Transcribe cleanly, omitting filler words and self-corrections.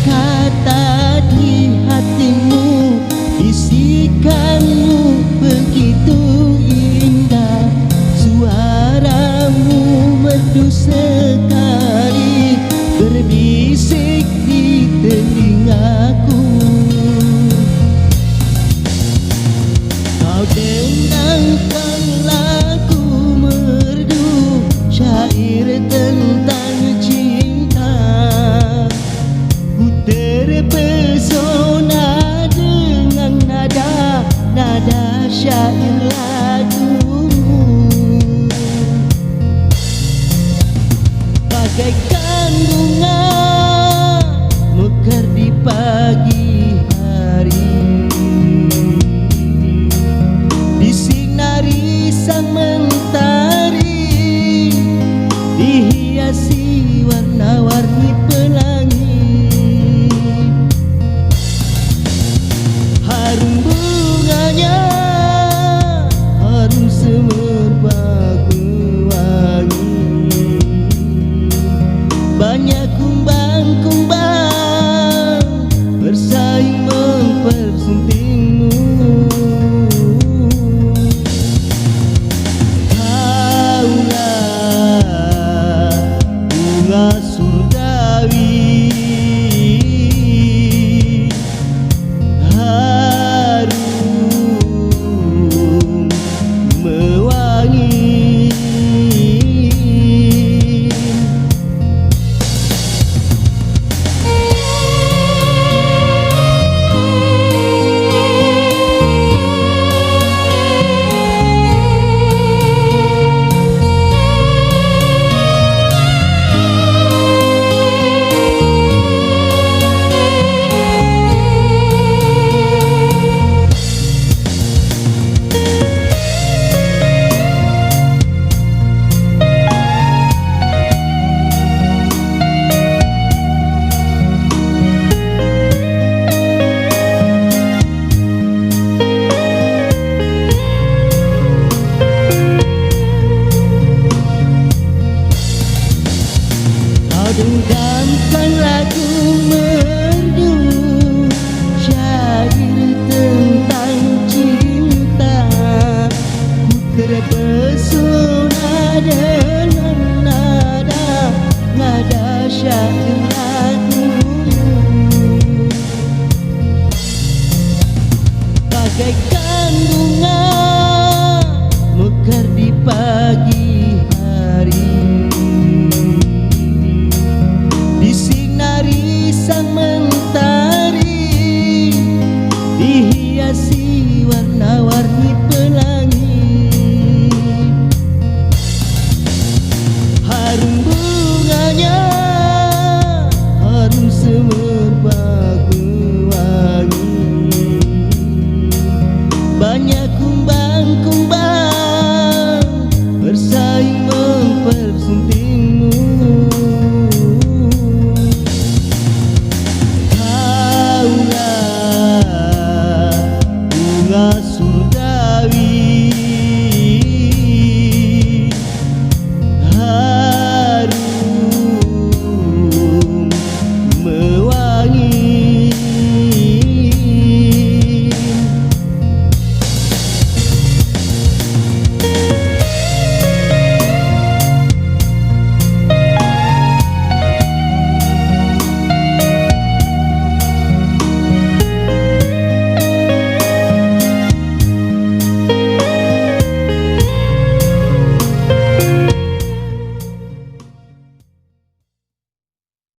kata di hatimu, bisikanmu begitu indah, suaramu merdu sekali berbisik di telingaku. Kau dendangkan lagu merdu, syair tentang cinta. Ku terpesona dengan nada syair lagumu. Bagaikan bunga mekar di pagi hari, disinari sang mentari, dihiasi warna-warni pelangi. Harum bunganya, harum semerbak wangi, banyak kumbang-kumbang bersaing mempersuntingmu. Kaulah bunga surgawi, harum mewangi. Dendamkan lagu merdu, syair tentang cinta. Ku terpesona dengan nada syair lagumu. Bagaikan bunga mekar di pagi hari, disinari sang mentari,